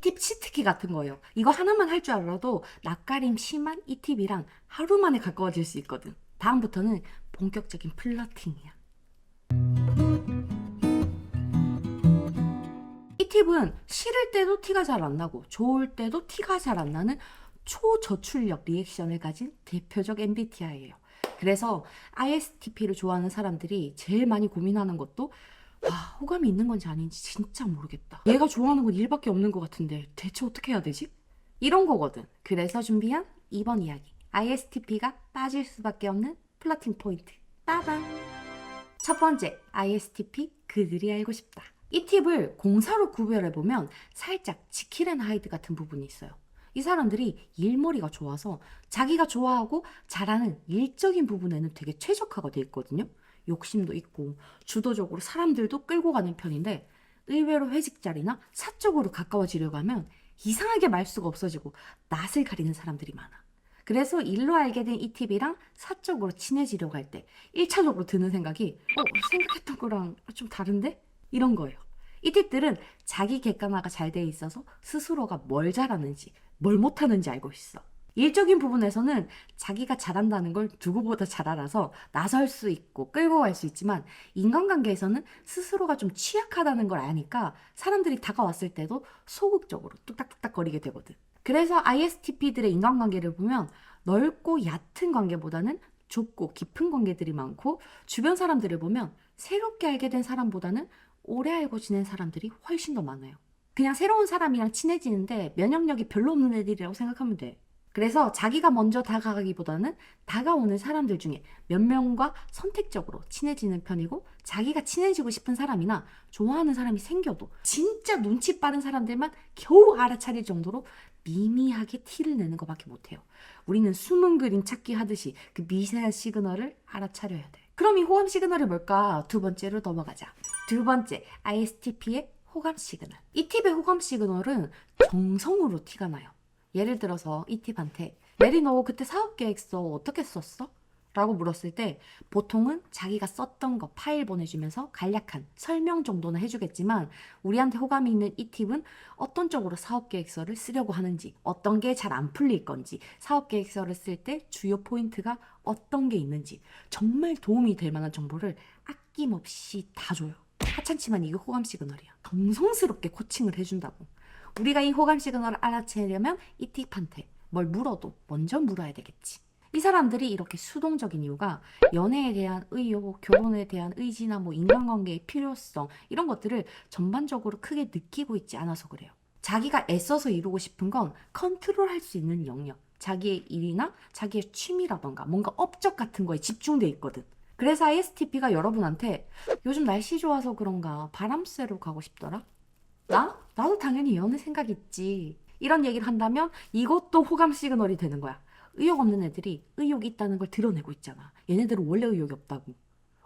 팁 치트키 같은 거예요. 이거 하나만 할 줄 알아도 낯가림 심한 이 팁이랑 하루 만에 가까워질 수 있거든. 다음부터는 본격적인 플러팅이야. 이 팁은 싫을 때도 티가 잘 안 나고 좋을 때도 티가 잘 안 나는 초저출력 리액션을 가진 대표적 MBTI예요. 그래서 ISTP를 좋아하는 사람들이 제일 많이 고민하는 것도 호감이 있는 건지 아닌지 진짜 모르겠다. 얘가 좋아하는 건 일밖에 없는 것 같은데 대체 어떻게 해야 되지? 이런 거거든. 그래서 준비한 이번 이야기. ISTP가 빠질 수밖에 없는 플러팅 포인트. 빠밤! 첫 번째, ISTP 그들이 알고 싶다. 이 팁을 공사로 구별해보면 살짝 지킬 앤 하이드 같은 부분이 있어요. 이 사람들이 일머리가 좋아서 자기가 좋아하고 잘하는 일적인 부분에는 되게 최적화가 돼 있거든요. 욕심도 있고 주도적으로 사람들도 끌고 가는 편인데 의외로 회식 자리나 사적으로 가까워지려고 하면 이상하게 말수가 없어지고 낯을 가리는 사람들이 많아. 그래서 일로 알게 된 이 팁이랑 사적으로 친해지려고 할 때 1차적으로 드는 생각이 생각했던 거랑 좀 다른데? 이런 거예요. 이 팁들은 자기 객관화가 잘 돼 있어서 스스로가 뭘 잘하는지 뭘 못하는지 알고 있어. 일적인 부분에서는 자기가 잘한다는 걸 누구보다 잘 알아서 나설 수 있고 끌고 갈 수 있지만 인간관계에서는 스스로가 좀 취약하다는 걸 아니까 사람들이 다가왔을 때도 소극적으로 뚝딱뚝딱 거리게 되거든. 그래서 ISTP들의 인간관계를 보면 넓고 얕은 관계보다는 좁고 깊은 관계들이 많고 주변 사람들을 보면 새롭게 알게 된 사람보다는 오래 알고 지낸 사람들이 훨씬 더 많아요. 그냥 새로운 사람이랑 친해지는데 면역력이 별로 없는 애들이라고 생각하면 돼. 그래서 자기가 먼저 다가가기보다는 다가오는 사람들 중에 몇 명과 선택적으로 친해지는 편이고 자기가 친해지고 싶은 사람이나 좋아하는 사람이 생겨도 진짜 눈치 빠른 사람들만 겨우 알아차릴 정도로 미미하게 티를 내는 것밖에 못해요. 우리는 숨은 그림 찾기 하듯이 그 미세한 시그널을 알아차려야 돼. 그럼 이 호감 시그널이 뭘까? 두 번째로 넘어가자. 두 번째, ISTP의 호감 시그널. 이 팁의 호감 시그널은 정성으로 티가 나요. 예를 들어서 이 팁한테 메리 너 그때 사업 계획서 어떻게 썼어? 라고 물었을 때 보통은 자기가 썼던 거 파일 보내주면서 간략한 설명 정도는 해주겠지만 우리한테 호감이 있는 이 팁은 어떤 쪽으로 사업 계획서를 쓰려고 하는지 어떤 게 잘 안 풀릴 건지 사업 계획서를 쓸 때 주요 포인트가 어떤 게 있는지 정말 도움이 될 만한 정보를 아낌없이 다 줘요. 하찮지만 이게 호감 시그널이야. 정성스럽게 코칭을 해준다고. 우리가 이 호감 시그널을 알아채려면 이 팁한테 뭘 물어도 먼저 물어야 되겠지. 이 사람들이 이렇게 수동적인 이유가 연애에 대한 의욕, 결혼에 대한 의지나 인간관계의 필요성 이런 것들을 전반적으로 크게 느끼고 있지 않아서 그래요. 자기가 애써서 이루고 싶은 건 컨트롤할 수 있는 영역, 자기의 일이나 자기의 취미라던가 뭔가 업적 같은 거에 집중돼 있거든. 그래서 ISTP가 여러분한테 요즘 날씨 좋아서 그런가 바람 쐬러 가고 싶더라? 나도 당연히 연애 생각 있지. 이런 얘기를 한다면 이것도 호감 시그널이 되는 거야. 의욕 없는 애들이 의욕이 있다는 걸 드러내고 있잖아. 얘네들은 원래 의욕이 없다고.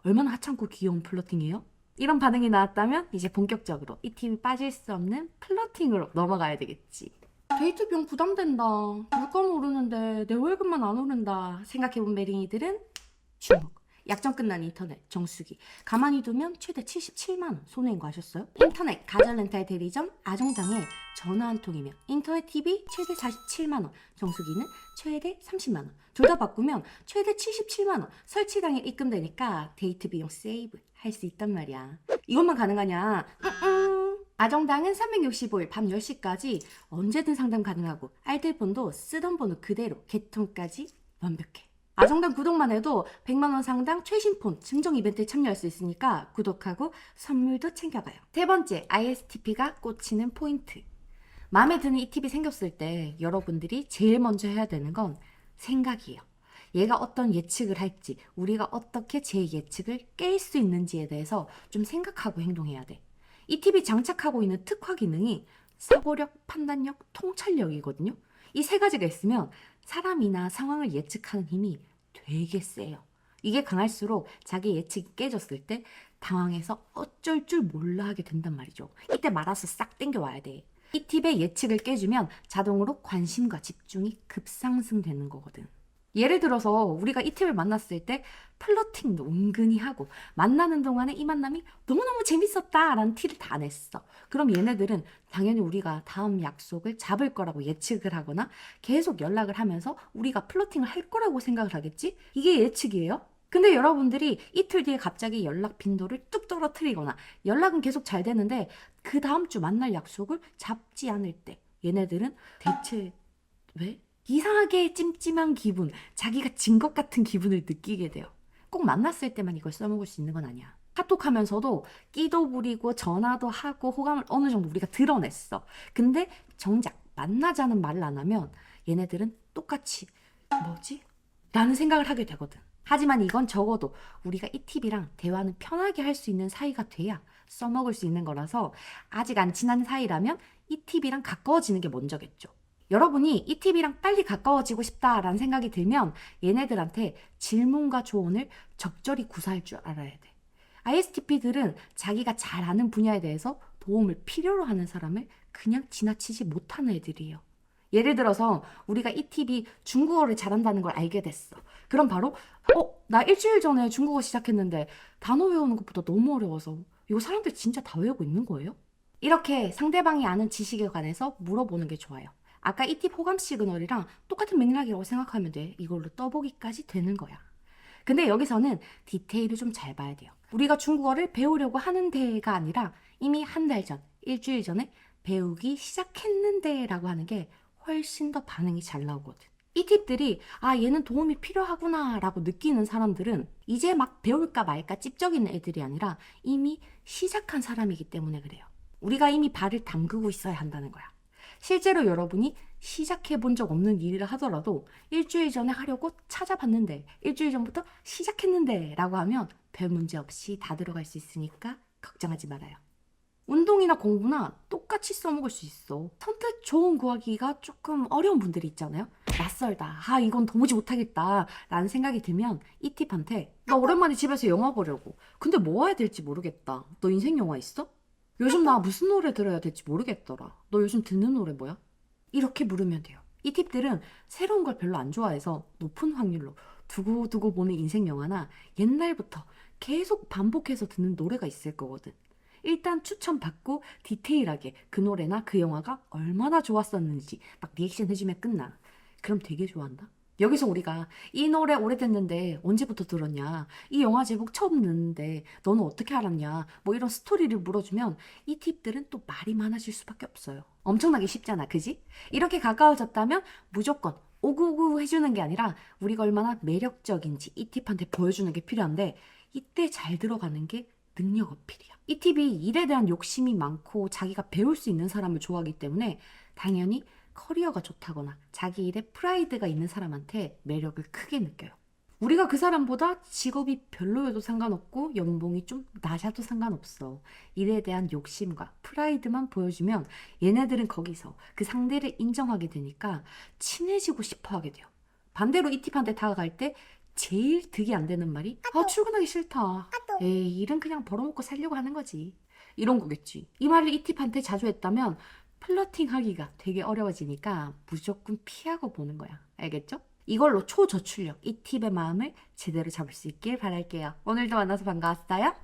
얼마나 하찮고 귀여운 플러팅이에요? 이런 반응이 나왔다면 이제 본격적으로 이 팀이 빠질 수 없는 플러팅으로 넘어가야 되겠지. 데이트 비용 부담된다. 물가는 오르는데 내 월급만 안 오른다. 생각해본 메링이들은 주목. 약정 끝난 인터넷 정수기 가만히 두면 최대 77만 원 손해인 거 아셨어요? 인터넷 가전 렌탈 대리점 아종당에 전화 한 통이면 인터넷 TV 최대 47만 원 정수기는 최대 30만 원 둘 다 바꾸면 최대 77만 원 설치 당일 입금되니까 데이트 비용 세이브 할 수 있단 말이야. 이것만 가능하냐? 아정당은 365일 밤 10시까지 언제든 상담 가능하고 알뜰폰도 쓰던 번호 그대로 개통까지 완벽해. 아정당 구독만 해도 100만 원 상당 최신 폰 증정 이벤트에 참여할 수 있으니까 구독하고 선물도 챙겨가요. 세 번째, ISTP가 꽂히는 포인트. 마음에 드는 이 팁이 생겼을 때 여러분들이 제일 먼저 해야 되는 건 생각이에요. 얘가 어떤 예측을 할지, 우리가 어떻게 제 예측을 깰 수 있는지에 대해서 좀 생각하고 행동해야 돼. 이 팁이 장착하고 있는 특화 기능이 사고력, 판단력, 통찰력이거든요. 이 세 가지가 있으면 사람이나 상황을 예측하는 힘이 되게 세요. 이게 강할수록 자기 예측이 깨졌을 때 당황해서 어쩔 줄 몰라 하게 된단 말이죠. 이때 말아서 싹 땡겨와야 돼. 이 팁의 예측을 깨주면 자동으로 관심과 집중이 급상승되는 거거든. 예를 들어서 우리가 이 팁을 만났을 때 플러팅도 은근히 하고 만나는 동안에 이 만남이 너무너무 재밌었다라는 티를 다 냈어. 그럼 얘네들은 당연히 우리가 다음 약속을 잡을 거라고 예측을 하거나 계속 연락을 하면서 우리가 플러팅을 할 거라고 생각을 하겠지? 이게 예측이에요? 근데 여러분들이 이틀 뒤에 갑자기 연락 빈도를 뚝 떨어뜨리거나 연락은 계속 잘 되는데 그 다음 주 만날 약속을 잡지 않을 때 얘네들은 대체 왜? 이상하게 찜찜한 기분, 자기가 진 것 같은 기분을 느끼게 돼요. 꼭 만났을 때만 이걸 써먹을 수 있는 건 아니야. 카톡하면서도 끼도 부리고 전화도 하고 호감을 어느 정도 우리가 드러냈어. 근데 정작 만나자는 말을 안 하면 얘네들은 똑같이 뭐지? 라는 생각을 하게 되거든. 하지만 이건 적어도 우리가 이 팁이랑 대화는 편하게 할 수 있는 사이가 돼야 써먹을 수 있는 거라서 아직 안 친한 사이라면 이 팁이랑 가까워지는 게 먼저겠죠. 여러분이 이 팁이랑 빨리 가까워지고 싶다라는 생각이 들면 얘네들한테 질문과 조언을 적절히 구사할 줄 알아야 돼. ISTP들은 자기가 잘 아는 분야에 대해서 도움을 필요로 하는 사람을 그냥 지나치지 못하는 애들이에요. 예를 들어서 우리가 이 팁이 중국어를 잘한다는 걸 알게 됐어. 그럼 바로 나 일주일 전에 중국어 시작했는데 단어 외우는 것보다 너무 어려워서 이거 사람들 진짜 다 외우고 있는 거예요? 이렇게 상대방이 아는 지식에 관해서 물어보는 게 좋아요. 아까 이 팁 호감 시그널이랑 똑같은 맥락이라고 생각하면 돼. 이걸로 떠보기까지 되는 거야. 근데 여기서는 디테일을 좀 잘 봐야 돼요. 우리가 중국어를 배우려고 하는 데가 아니라 이미 한 달 전, 일주일 전에 배우기 시작했는데 라고 하는 게 훨씬 더 반응이 잘 나오거든. 이 팁들이 얘는 도움이 필요하구나 라고 느끼는 사람들은 이제 막 배울까 말까 찝적인 애들이 아니라 이미 시작한 사람이기 때문에 그래요. 우리가 이미 발을 담그고 있어야 한다는 거야. 실제로 여러분이 시작해 본 적 없는 일을 하더라도 일주일 전에 하려고 찾아봤는데 일주일 전부터 시작했는데 라고 하면 별 문제 없이 다 들어갈 수 있으니까 걱정하지 말아요. 운동이나 공부나 똑같이 써먹을 수 있어. 선택 조언 구하기가 조금 어려운 분들이 있잖아요. 낯설다. 이건 도무지 못하겠다. 라는 생각이 들면 이 팁한테 나 오랜만에 집에서 영화 보려고. 근데 뭐 해야 될지 모르겠다. 너 인생 영화 있어? 요즘 나 무슨 노래 들어야 될지 모르겠더라. 너 요즘 듣는 노래 뭐야? 이렇게 물으면 돼요. 이 팁들은 새로운 걸 별로 안 좋아해서 높은 확률로 두고두고 보는 인생 영화나 옛날부터 계속 반복해서 듣는 노래가 있을 거거든. 일단 추천받고 디테일하게 그 노래나 그 영화가 얼마나 좋았었는지 막 리액션 해주면 끝나. 그럼 되게 좋아한다. 여기서 우리가 이 노래 오래됐는데 언제부터 들었냐? 이 영화 제목 처음 듣는데 너는 어떻게 알았냐? 뭐 이런 스토리를 물어주면 이 팁들은 또 말이 많아질 수밖에 없어요. 엄청나게 쉽잖아, 그지? 이렇게 가까워졌다면 무조건 오구오구 해주는 게 아니라 우리가 얼마나 매력적인지 이 팁한테 보여주는 게 필요한데 이때 잘 들어가는 게 능력 어필이야. 이 팁이 일에 대한 욕심이 많고 자기가 배울 수 있는 사람을 좋아하기 때문에 당연히 커리어가 좋다거나 자기 일에 프라이드가 있는 사람한테 매력을 크게 느껴요. 우리가 그 사람보다 직업이 별로여도 상관없고 연봉이 좀 낮아도 상관없어. 일에 대한 욕심과 프라이드만 보여주면 얘네들은 거기서 그 상대를 인정하게 되니까 친해지고 싶어 하게 돼요. 반대로 이 팁한테 다가갈 때 제일 득이 안 되는 말이 출근하기 싫다. 에이, 일은 그냥 벌어먹고 살려고 하는 거지. 이런 거겠지. 이 말을 이 팁한테 자주 했다면 플러팅 하기가 되게 어려워지니까 무조건 피하고 보는 거야. 알겠죠? 이걸로 초저출력 이 팁의 마음을 제대로 잡을 수 있길 바랄게요. 오늘도 만나서 반가웠어요.